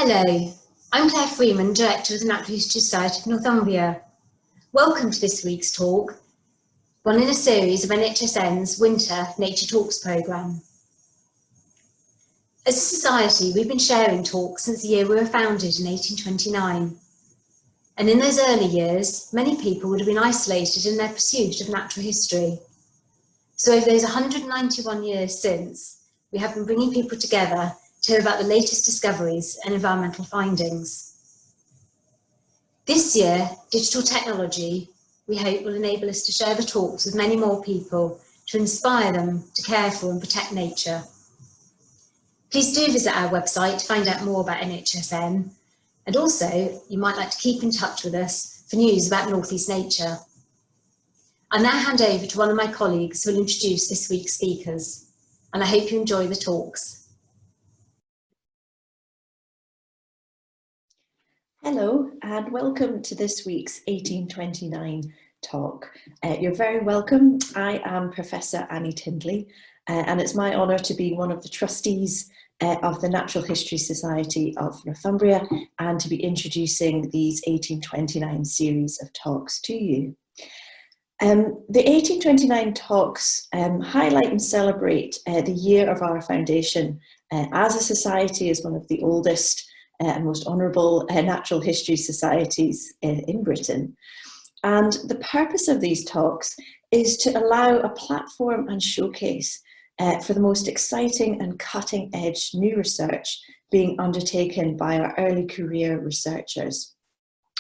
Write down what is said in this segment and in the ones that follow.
Hello, I'm Claire Freeman, Director of the Natural History Society of Northumbria. Welcome to this week's talk, one in a series of NHSN's Winter Nature Talks programme. As a society, we've been sharing talks since the year we were founded in 1829. And in those early years, many people would have been isolated in their pursuit of natural history. So over those 191 years since, we have been bringing people together to hear about the latest discoveries and environmental findings. This year, digital technology, we hope, will enable us to share the talks with many more people to inspire them to care for and protect nature. Please do visit our website to find out more about NHSN, and also you might like to keep in touch with us for news about North East nature. I'll now hand over to one of my colleagues who will introduce this week's speakers, and I hope you enjoy the talks. Hello and welcome to this week's 1829 talk. You're very welcome. I am Professor Annie Tindley and it's my honour to be one of the trustees of the Natural History Society of Northumbria and to be introducing these 1829 series of talks to you. The 1829 talks highlight and celebrate the year of our foundation as a society, as one of the oldest and most honourable natural history societies in Britain. And the purpose of these talks is to allow a platform and showcase for the most exciting and cutting edge new research being undertaken by our early career researchers.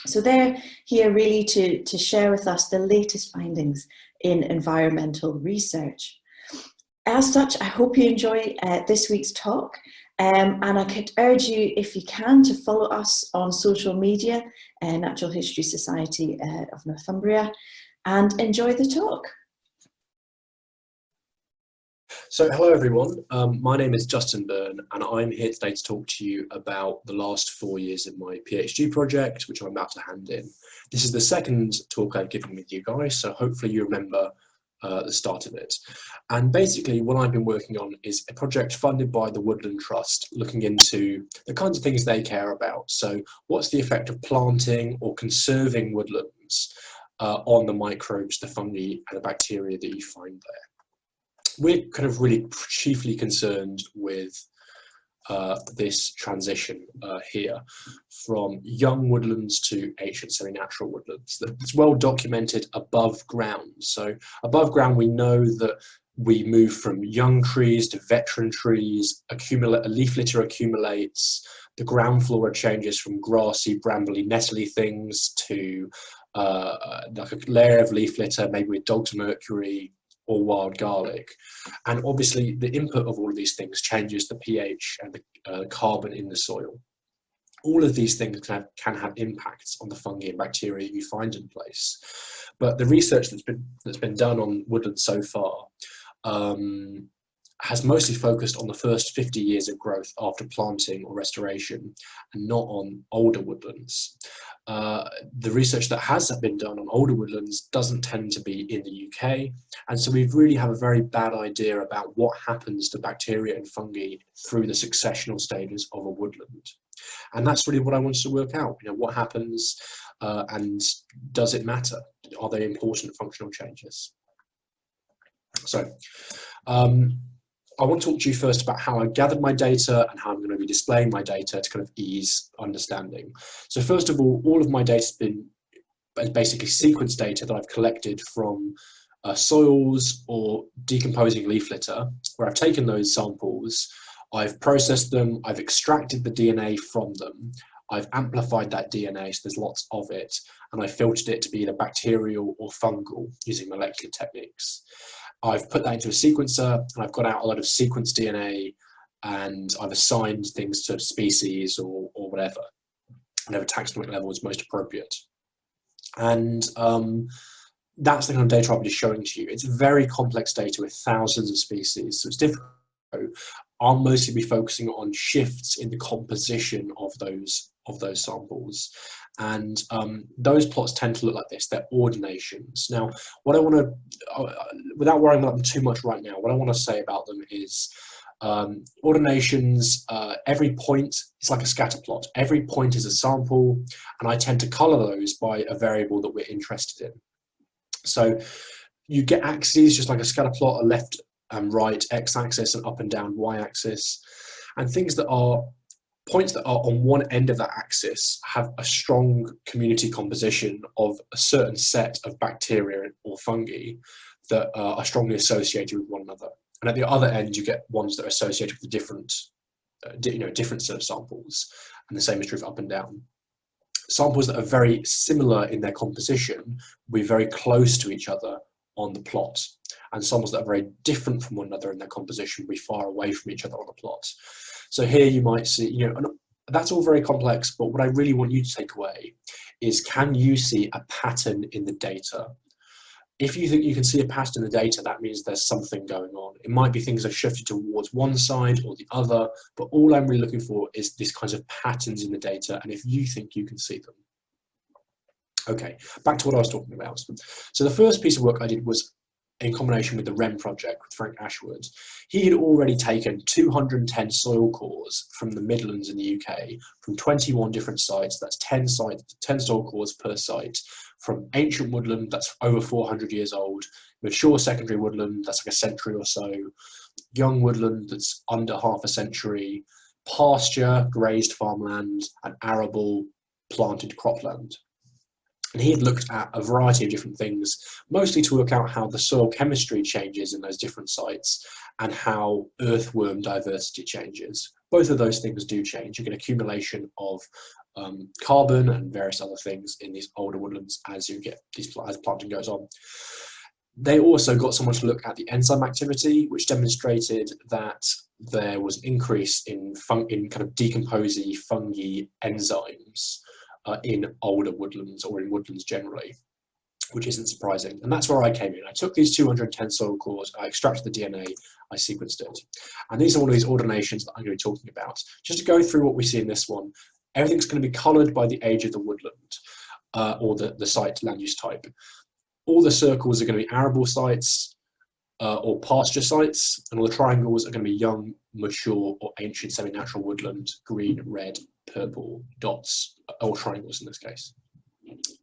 So they're here really to share with us the latest findings in environmental research. As such, I hope you enjoy this week's talk. And I could urge you, if you can, to follow us on social media, Natural History Society of Northumbria, and enjoy the talk. So hello everyone, my name is Justin Byrne and I'm here today to talk to you about the last 4 years of my PhD project, which I'm about to hand in. This is the second talk I've given with you guys, so hopefully you remember the start of it. And basically what I've been working on is a project funded by the Woodland Trust, looking into the kinds of things they care about. So what's the effect of planting or conserving woodlands on the microbes, the fungi and the bacteria that you find there. We're kind of really chiefly concerned with this transition here from young woodlands to ancient semi-natural woodlands that's well documented above ground. So above ground we know that we move from young trees to veteran trees, a leaf litter accumulates, the ground flora changes from grassy, brambly, nettly things to like a layer of leaf litter, maybe with dog's mercury or wild garlic. And obviously the input of all of these things changes the pH and the carbon in the soil. All of these things can have impacts on the fungi and bacteria you find in place. But the research that's been done on woodland so far has mostly focused on the first 50 years of growth after planting or restoration and not on older woodlands. The research that has been done on older woodlands doesn't tend to be in the UK, and so we really have a very bad idea about what happens to bacteria and fungi through the successional stages of a woodland. And that's really what I wanted to work out. You know, what happens and does it matter? Are they important functional changes? So, I want to talk to you first about how I gathered my data and how I'm going to be displaying my data to kind of ease understanding. So first of all of my data has been basically sequence data that I've collected from soils or decomposing leaf litter, where I've taken those samples, I've processed them, I've extracted the DNA from them, I've amplified that DNA, so there's lots of it, and I filtered it to be either bacterial or fungal using molecular techniques. I've put that into a sequencer and I've got out a lot of sequence DNA and I've assigned things to species or whatever taxonomic level is most appropriate. And that's the kind of data I'll be showing to you. It's very complex data with thousands of species, so it's difficult. I'll mostly be focusing on shifts in the composition of those samples. And those plots tend to look like this. They're ordinations. Now, what I want to, without worrying about them too much right now, what I want to say about them is Ordinations, every point is like a scatter plot. Every point is a sample, and I tend to colour those by a variable that we're interested in. So you get axes, just like a scatter plot, a left and right x-axis, and up and down y-axis, and things that are points that are on one end of that axis have a strong community composition of a certain set of bacteria or fungi that are strongly associated with one another. And at the other end, you get ones that are associated with a different, different set of samples. And the same is true for up and down. Samples that are very similar in their composition will be very close to each other on the plot. And samples that are very different from one another in their composition will be far away from each other on the plot. So here you might see, and that's all very complex, but what I really want you to take away is, can you see a pattern in the data? If you think you can see a pattern in the data, that means there's something going on. It might be things are shifted towards one side or the other, but all I'm really looking for is these kinds of patterns in the data, and if you think you can see them. Okay, back to what I was talking about. So the first piece of work I did was in combination with the REM project with Frank Ashwood. He had already taken 210 soil cores from the Midlands in the UK, from 21 different sites. That's 10 soil cores per site, from ancient woodland that's over 400 years old, mature secondary woodland that's like a century or so, young woodland that's under half a century, pasture, grazed farmland, and arable planted cropland. And he had looked at a variety of different things, mostly to work out how the soil chemistry changes in those different sites and how earthworm diversity changes. Both of those things do change. You get accumulation of carbon and various other things in these older woodlands as you get as planting goes on. They also got someone to look at the enzyme activity, which demonstrated that there was increase in kind of decomposing fungi enzymes in older woodlands, or in woodlands generally, which isn't surprising. And that's where I came in. I took these 210 soil cores, I extracted the DNA, I sequenced it. And these are one of these ordinations that I'm going to be talking about. Just to go through what we see in this one, everything's going to be coloured by the age of the woodland, or the site land use type. All the circles are going to be arable sites or pasture sites, and all the triangles are going to be young, mature, or ancient semi-natural woodland, green, red, purple dots, or triangles in this case.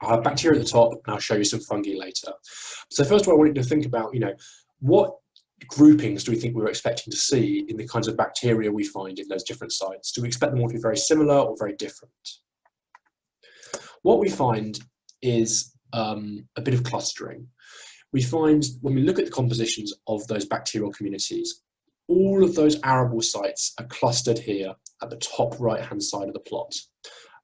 I have bacteria at the top, and I'll show you some fungi later. So first of all, I want you to think about, what groupings do we think we were expecting to see in the kinds of bacteria we find in those different sites? Do we expect them all to be very similar or very different? What we find is a bit of clustering. We find, when we look at the compositions of those bacterial communities, all of those arable sites are clustered here at the top right-hand side of the plot.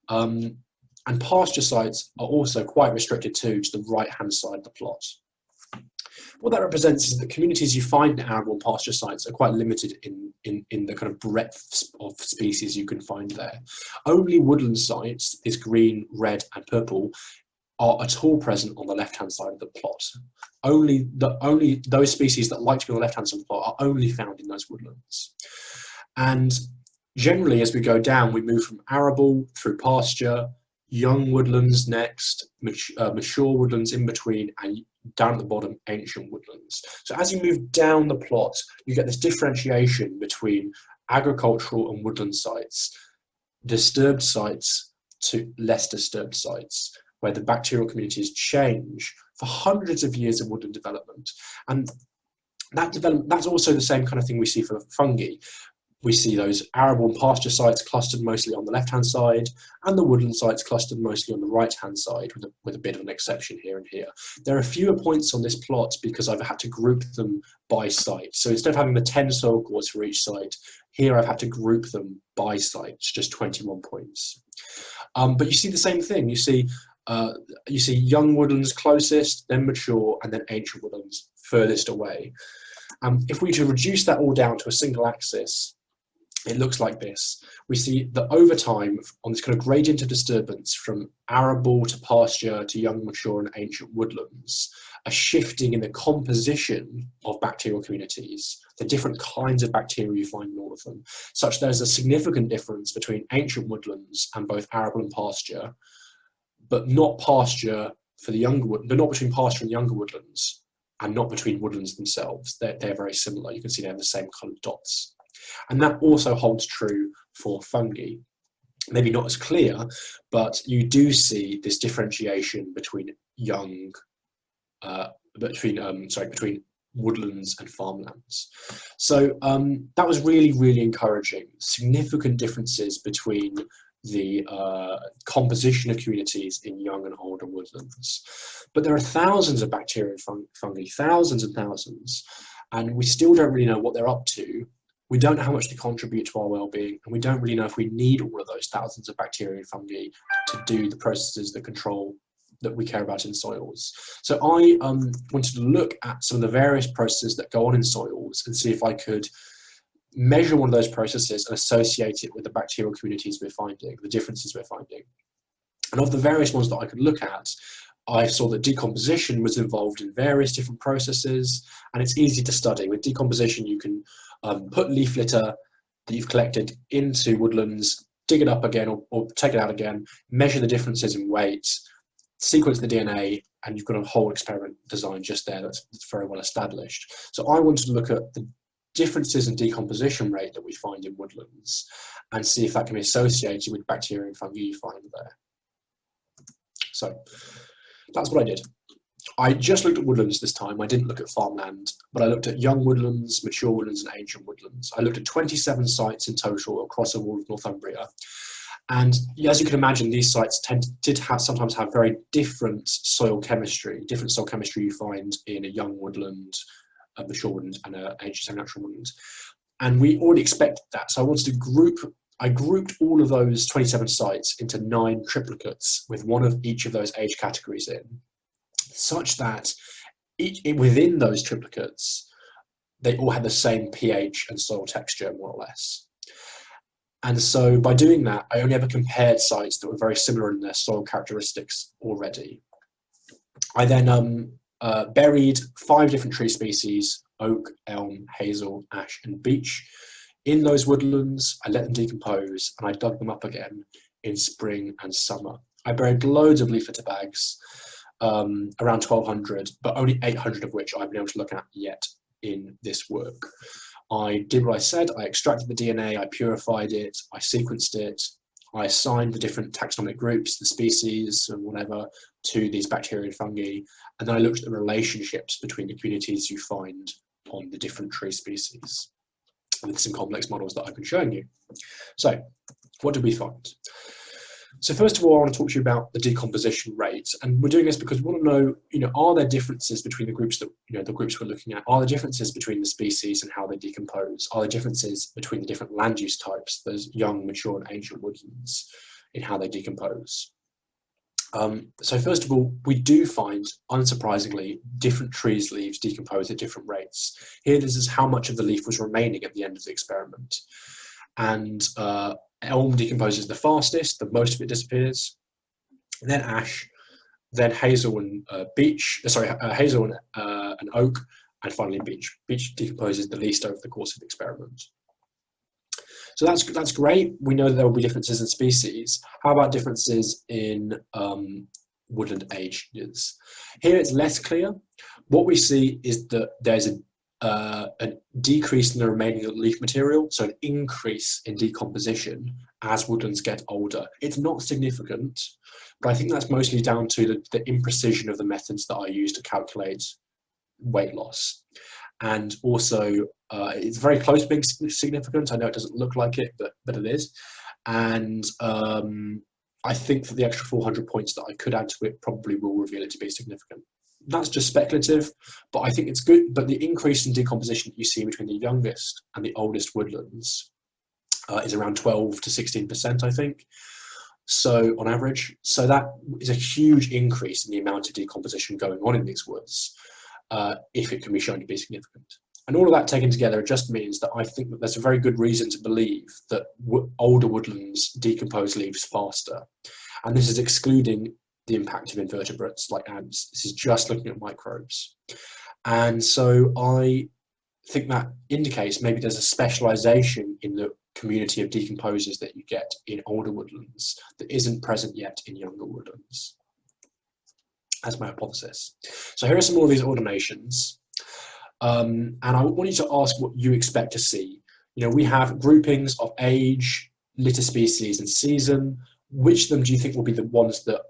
And pasture sites are also quite restricted too, to the right-hand side of the plot. What that represents is that communities you find in arable and pasture sites are quite limited in the kind of breadth of species you can find there. Only woodland sites, this green, red, and purple, are at all present on the left-hand side of the plot. Only those species that like to be on the left-hand side of the plot are only found in those woodlands. And generally, as we go down, we move from arable through pasture, young woodlands next, mature woodlands in between, and down at the bottom, ancient woodlands. So as you move down the plot, you get this differentiation between agricultural and woodland sites, disturbed sites to less disturbed sites, where the bacterial communities change for hundreds of years of woodland development. And that's also the same kind of thing we see for fungi. We see those arable and pasture sites clustered mostly on the left-hand side, and the woodland sites clustered mostly on the right-hand side, with a bit of an exception here and here. There are fewer points on this plot because I've had to group them by site. So instead of having the 10 soil cores for each site, here I've had to group them by site, just 21 points. But you see the same thing. You see young woodlands closest, then mature, and then ancient woodlands furthest away. If we were to reduce that all down to a single axis, it looks like this. We see that over time, on this kind of gradient of disturbance from arable to pasture to young, mature, and ancient woodlands, a shifting in the composition of bacterial communities, the different kinds of bacteria you find in all of them, such there's a significant difference between ancient woodlands and both arable and pasture, but not pasture for the younger wood, but not between pasture and younger woodlands, and not between woodlands themselves. They're very similar. You can see they have the same kind of dots And that also holds true for fungi. Maybe not as clear, but you do see this differentiation between between woodlands and farmlands. So that was really, really encouraging. Significant differences between the composition of communities in young and older woodlands. But there are thousands of bacteria and fungi, thousands and thousands, and we still don't really know what they're up to. We don't know how much they contribute to our well-being, and we don't really know if we need all of those thousands of bacteria and fungi to do the processes that we care about in soils. So I wanted to look at some of the various processes that go on in soils and see if I could measure one of those processes and associate it with the bacterial communities we're finding, the differences we're finding. And of the various ones that I could look at, I saw that decomposition was involved in various different processes, and it's easy to study. With decomposition, you can put leaf litter that you've collected into woodlands, dig it up again or take it out again, measure the differences in weight, sequence the DNA, and you've got a whole experiment designed just there that's very well established. So I wanted to look at the differences in decomposition rate that we find in woodlands and see if that can be associated with bacteria and fungi you find there. So that's what I did. I just looked at woodlands this time. I didn't look at farmland, but I looked at young woodlands, mature woodlands, and ancient woodlands. I looked at 27 sites in total across the whole of Northumbria. And as you can imagine, these sites sometimes have very different soil chemistry you find in a young woodland, a mature woodland, and an ancient semi-natural woodland. And we already expected that. So I grouped all of those 27 sites into 9 triplicates with one of each of those age categories in, such that within those triplicates, they all had the same pH and soil texture, more or less. And so by doing that, I only ever compared sites that were very similar in their soil characteristics already. I then buried 5 different tree species, oak, elm, hazel, ash, and beech, in those woodlands. I let them decompose, and I dug them up again in spring and summer. I buried loads of leaf litter bags, around 1,200, but only 800 of which I've been able to look at yet in this work. I did what I said. I extracted the DNA, I purified it, I sequenced it, I assigned the different taxonomic groups, the species and whatever, to these bacteria and fungi, and then I looked at the relationships between the communities you find on the different tree species with some complex models that I've been showing you. So, what did we find? So first of all, I want to talk to you about the decomposition rate, and we're doing this because we want to know, are there differences between the groups that, the groups we're looking at? Are there differences between the species and how they decompose? Are there differences between the different land use types, those young, mature, and ancient woodlands, in how they decompose? So first of all, we do find, unsurprisingly, different trees' leaves decompose at different rates. Here, this is how much of the leaf was remaining at the end of the experiment. And elm decomposes the fastest, the most of it disappears, then ash, then hazel and hazel and oak, and finally beech. Beech decomposes the least over the course of the experiment. So that's great. We know that there will be differences in species. How about differences in woodland ages? Here it's less clear. What we see is that there's a decrease in the remaining leaf material, so an increase in decomposition as woodlands get older. It's not significant, but I think that's mostly down to the imprecision of the methods that I use to calculate weight loss. And also, it's very close to being significant. I know it doesn't look like it, but it is. And I think that the extra 400 points that I could add to it probably will reveal it to be significant. That's just speculative, but I think it's good. But the increase in decomposition that you see between the youngest and the oldest woodlands is around 12 to 16%, I think. So on average, so that is a huge increase in the amount of decomposition going on in these woods, if it can be shown to be significant. And all of that taken together just means that I think that there's a very good reason to believe that older woodlands decompose leaves faster. And this is excluding the impact of invertebrates like ants. This is just looking at microbes. And so I think that indicates maybe there's a specialization in the community of decomposers that you get in older woodlands that isn't present yet in younger woodlands. That's my hypothesis. So here are some more of these ordinations. And I want you to ask what you expect to see You know, we have groupings of age, litter species, and season. Which of them do you think will be the ones that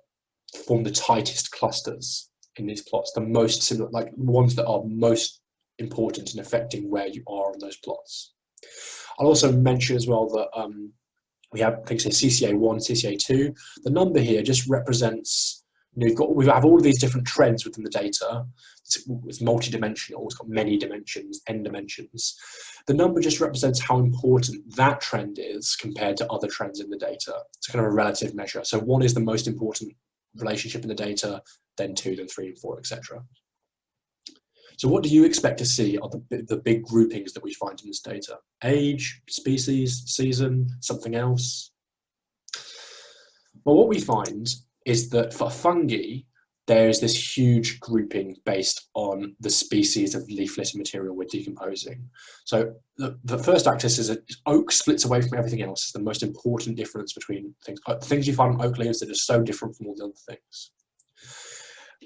form the tightest clusters in these plots, the most similar, like ones that are most important in affecting where you are on those plots? I'll also mention as well that we have things here, CCA1, CCA2. The number here just represents, you know, we have all of these different trends within the data. It's multi-dimensional, it's got many dimensions, n dimensions. The number just represents how important that trend is compared to other trends in the data. It's kind of a relative measure. So 1 is the most important relationship in the data, then 2, then 3, and 4, etc. So what do you expect to see are the big groupings that we find in this data? Age, species, season, something else? Well, what we find is that for fungi, there is this huge grouping based on the species of leaf litter material we're decomposing. So the first axis is oak splits away from everything else. It's the most important difference between things. Things you find on oak leaves that are so different from all the other things.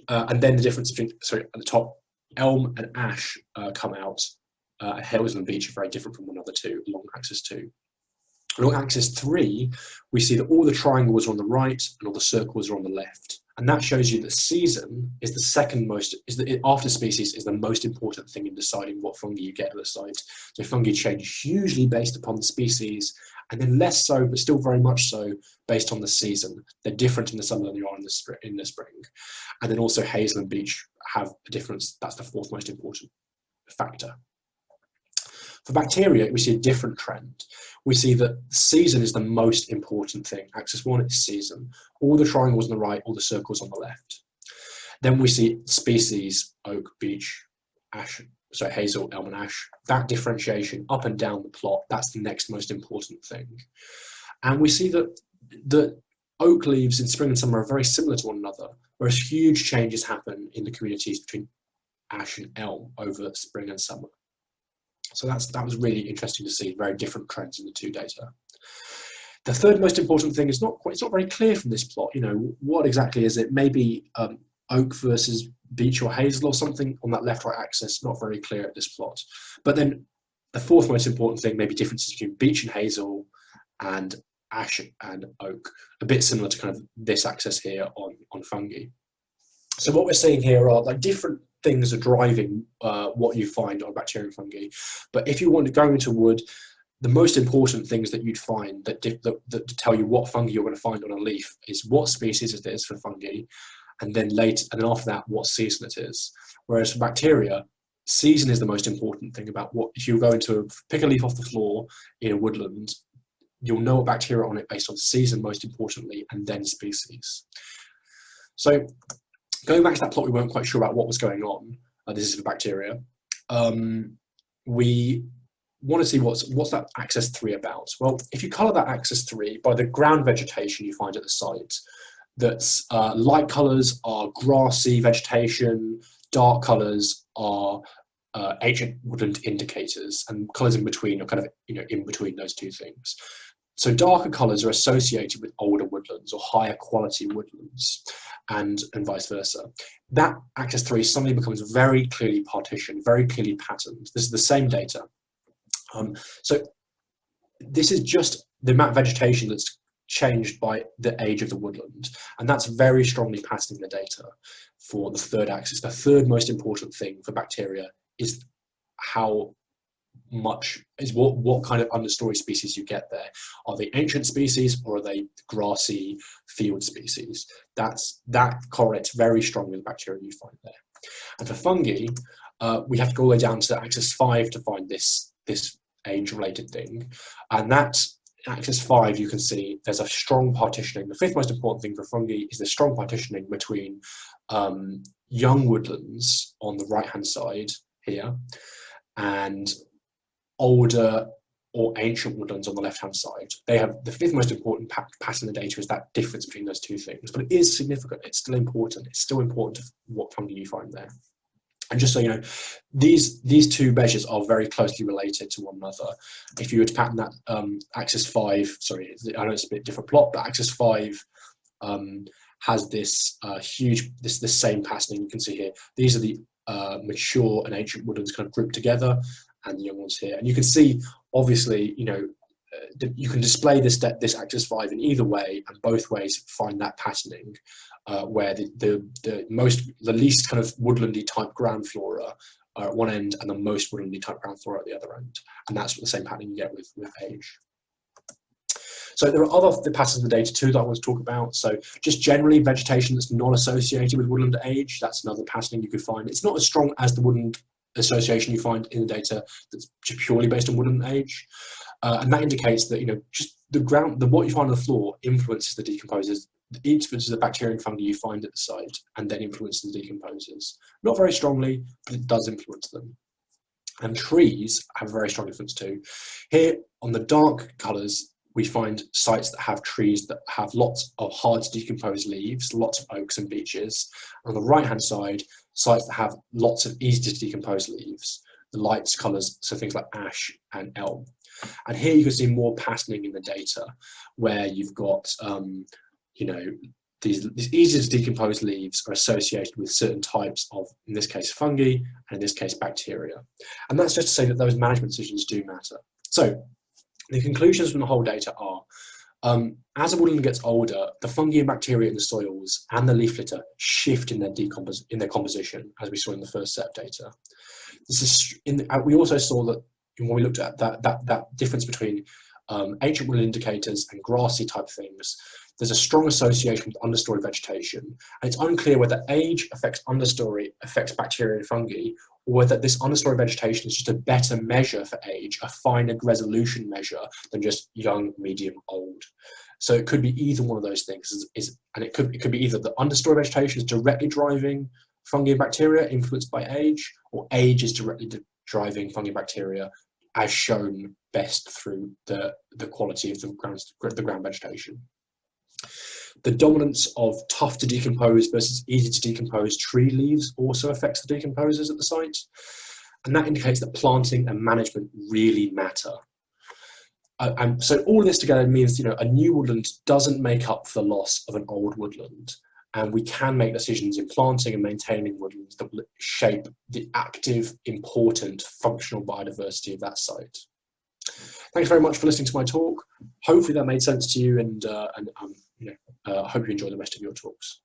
And then the difference between, sorry, at the top, elm and ash come out. Hazel and beech are very different from one another too, along axis 2. Along axis 3, we see that all the triangles are on the right and all the circles are on the left. And that shows you that season is the second most, after species, is the most important thing in deciding what fungi you get at the site. So fungi change hugely based upon the species, and then less so, but still very much so, based on the season. They're different in the summer than they are in the spring. And then also hazel and beech have a difference. That's the 4th most important factor. For bacteria, we see a different trend. We see that season is the most important thing. Axis 1 is season. All the triangles on the right, all the circles on the left. Then we see species, oak, beech, ash, so hazel, elm, and ash. That differentiation up and down the plot, that's the next most important thing. And we see that the oak leaves in spring and summer are very similar to one another, whereas huge changes happen in the communities between ash and elm over spring and summer. So that was really interesting to see, very different trends in the 2 data. The third most important thing is it's not very clear from this plot. You know, what exactly is it? Maybe oak versus beech or hazel or something on that left-right axis, not very clear at this plot. But then the 4th most important thing, maybe differences between beech and hazel and ash and oak, a bit similar to kind of this axis here on fungi. So what we're seeing here are like different things are driving what you find on bacteria and fungi. But if you want to go into wood, the most important things that you'd find that tell you what fungi you're going to find on a leaf is what species it is for fungi, and then after that, what season it is. Whereas for bacteria, season is the most important thing about what, if you go into pick a leaf off the floor in a woodland, you'll know what bacteria on it based on season most importantly, and then species. So going back to that plot, we weren't quite sure about what was going on. This is for bacteria. We want to see what's that axis 3 about. Well, if you colour that axis 3 by the ground vegetation you find at the site, that's light colours are grassy vegetation, dark colours are ancient woodland indicators, and colours in between are kind of, you know, in between those 2 things. So darker colours are associated with older woodlands or higher quality woodlands, and vice versa. That axis 3 suddenly becomes very clearly partitioned, very clearly patterned. This is the same data. So this is just the amount of vegetation that's changed by the age of the woodland, and that's very strongly patterned in the data for the 3rd axis. The 3rd most important thing for bacteria is how much is what kind of understory species you get there. Are they ancient species or are they grassy field species? That correlates very strongly with the bacteria you find there. And for fungi, we have to go all the way down to axis 5 to find this age-related thing. And that axis 5, you can see there's a strong partitioning. The 5th most important thing for fungi is the strong partitioning between young woodlands on the right-hand side here and older or ancient woodlands on the left-hand side. They have the 5th most important pattern in the data is that difference between those 2 things, but it is significant. It's still important. It's still important what fungi you find there. And just so you know, these 2 measures are very closely related to one another. If you were to pattern that axis 5, sorry, I know it's a bit different plot, but axis 5 has this this same patterning you can see here. These are the mature and ancient woodlands kind of grouped together, and the young ones here. And you can see obviously, you can display this axis 5 in either way, and both ways find that patterning, where the least kind of woodlandy type ground flora are at one end and the most woodlandy type ground flora at the other end, and that's the same pattern you get with age. So there are other patterns in the data too that I want to talk about. So just generally vegetation that's not associated with woodland age, that's another patterning you could find. It's not as strong as the woodland association you find in the data that's purely based on woodland age. And that indicates that, just what you find on the floor influences the decomposers, influences the bacteria and fungi you find at the site, and then influences the decomposers. Not very strongly, but it does influence them. And trees have a very strong influence too. Here on the dark colours, we find sites that have trees that have lots of hard to decompose leaves, lots of oaks and beeches. On the right-hand side, sites that have lots of easy to decompose leaves, the light colours, so things like ash and elm. And here you can see more patterning in the data, where you've got, these easy to decompose leaves are associated with certain types of, in this case, fungi, and in this case, bacteria. And that's just to say that those management decisions do matter. So the conclusions from the whole data are, as a woodland gets older, the fungi and bacteria in the soils and the leaf litter shift in their composition, as we saw in the first set of data. We also saw that when we looked at that difference between ancient woodland indicators and grassy type things, there's a strong association with understory vegetation, and it's unclear whether age affects bacteria and fungi, or whether this understory vegetation is just a better measure for age, a finer resolution measure than just young, medium, old. So it could be either one of those things, and it could be either the understory vegetation is directly driving fungi and bacteria influenced by age, or age is directly driving fungi and bacteria, as shown best through the quality of the ground vegetation. The dominance of tough to decompose versus easy to decompose tree leaves also affects the decomposers at the site, and that indicates that planting and management really matter. And so all this together means, a new woodland doesn't make up for the loss of an old woodland, and we can make decisions in planting and maintaining woodlands that will shape the active, important, functional biodiversity of that site. Thanks very much for listening to my talk. Hopefully that made sense to you, and I hope you enjoy the rest of your talks.